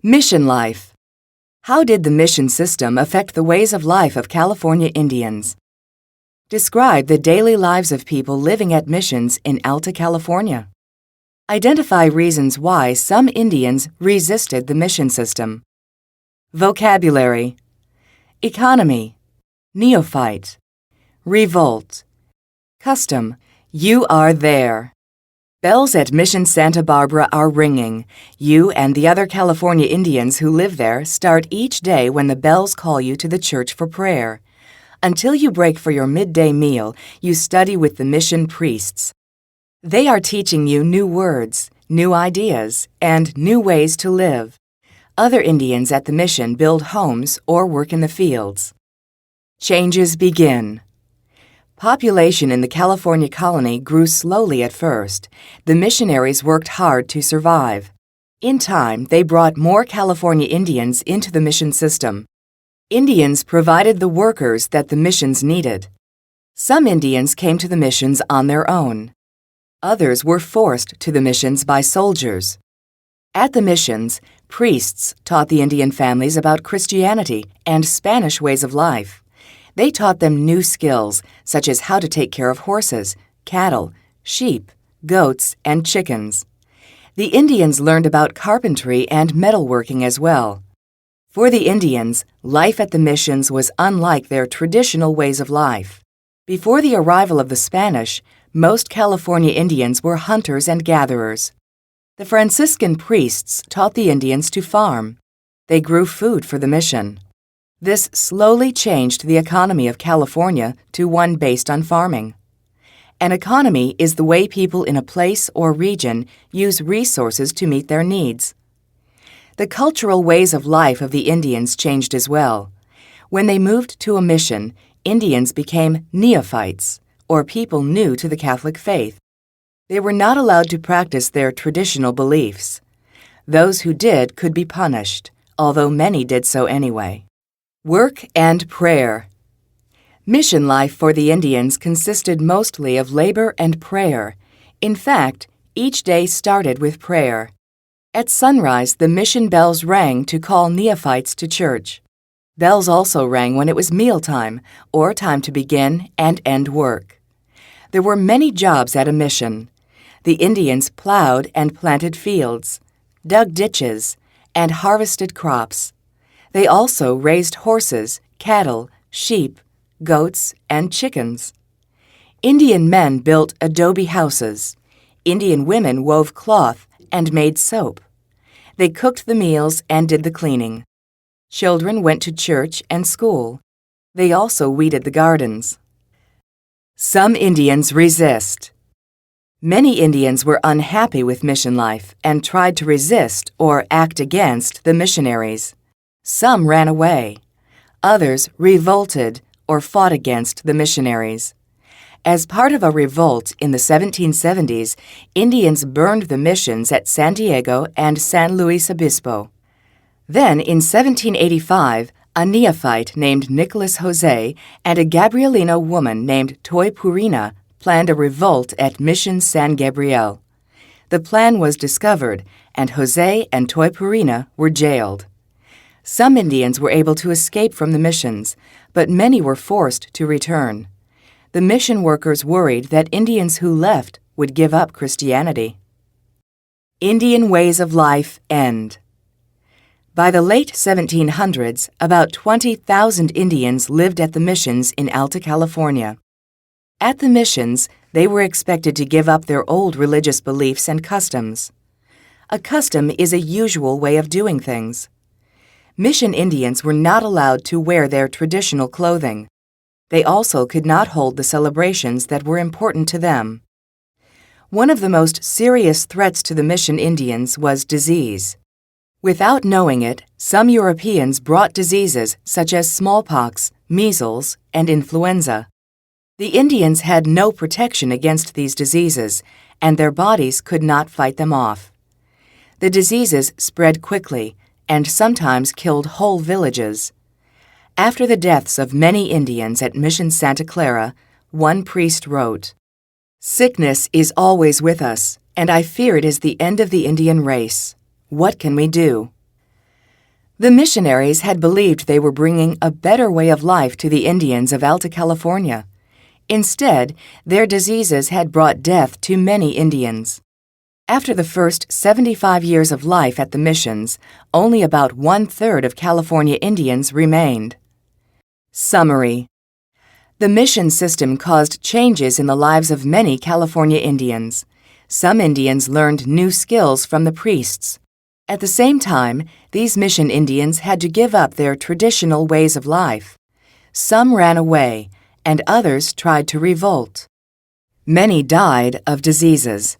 Mission life. How did the mission system affect the ways of life of California Indians? Describe the daily lives of people living at missions in Alta California. Identify reasons why some Indians resisted the mission system. Vocabulary: economy, neophyte, revolt, custom, you are there. Bells at Mission Santa Barbara are ringing. You and the other California Indians who live there start each day when the bells call you to the church for prayer. Until you break for your midday meal, you study with the mission priests. They are teaching you new words, new ideas, and new ways to live. Other Indians at the mission build homes or work in the fields. Changes begin. Population in the California colony grew slowly at first. The missionaries worked hard to survive. In time, they brought more California Indians into the mission system. Indians provided the workers that the missions needed. Some Indians came to the missions on their own. Others were forced to the missions by soldiers. At the missions, priests taught the Indian families about Christianity and Spanish ways of life. They taught them new skills, such as how to take care of horses, cattle, sheep, goats, and chickens. The Indians learned about carpentry and metalworking as well. For the Indians, life at the missions was unlike their traditional ways of life. Before the arrival of the Spanish, most California Indians were hunters and gatherers. The Franciscan priests taught the Indians to farm. They grew food for the mission. This slowly changed the economy of California to one based on farming. An economy is the way people in a place or region use resources to meet their needs. The cultural ways of life of the Indians changed as well. When they moved to a mission, Indians became neophytes, or people new to the Catholic faith. They were not allowed to practice their traditional beliefs. Those who did could be punished, although many did so anyway. Work and prayer. Mission life for the Indians consisted mostly of labor and prayer. In fact, each day started with prayer. At sunrise, the mission bells rang to call neophytes to church. Bells also rang when it was mealtime, or time to begin and end work. There were many jobs at a mission. The Indians plowed and planted fields, dug ditches, and harvested crops. They also raised horses, cattle, sheep, goats, and chickens. Indian men built adobe houses. Indian women wove cloth and made soap. They cooked the meals and did the cleaning. Children went to church and school. They also weeded the gardens. Some Indians resist. Many Indians were unhappy with mission life and tried to resist or act against the missionaries. Some ran away. Others revolted or fought against the missionaries. As part of a revolt in the 1770s, Indians burned the missions at San Diego and San Luis Obispo. Then, in 1785, a neophyte named Nicholas Jose and a Gabrielino woman named Toy Purina planned a revolt at Mission San Gabriel. The plan was discovered, and Jose and Toy Purina were jailed. Some Indians were able to escape from the missions, but many were forced to return. The mission workers worried that Indians who left would give up Christianity. Indian ways of life end. By the late 1700s, about 20,000 Indians lived at the missions in Alta California. At the missions, they were expected to give up their old religious beliefs and customs. A custom is a usual way of doing things. Mission Indians were not allowed to wear their traditional clothing. They also could not hold the celebrations that were important to them. One of the most serious threats to the mission Indians was disease. Without knowing it, some Europeans brought diseases such as smallpox, measles, and influenza. The Indians had no protection against these diseases, and their bodies could not fight them off. The diseases spread quickly and sometimes killed whole villages. After the deaths of many Indians at Mission Santa Clara, one priest wrote, "Sickness is always with us, and I fear it is the end of the Indian race. What can we do?" The missionaries had believed they were bringing a better way of life to the Indians of Alta California. Instead, their diseases had brought death to many Indians. After the first 75 years of life at the missions, only about 1/3 of California Indians remained. Summary: the mission system caused changes in the lives of many California Indians. Some Indians learned new skills from the priests. At the same time, these mission Indians had to give up their traditional ways of life. Some ran away, and others tried to revolt. Many died of diseases.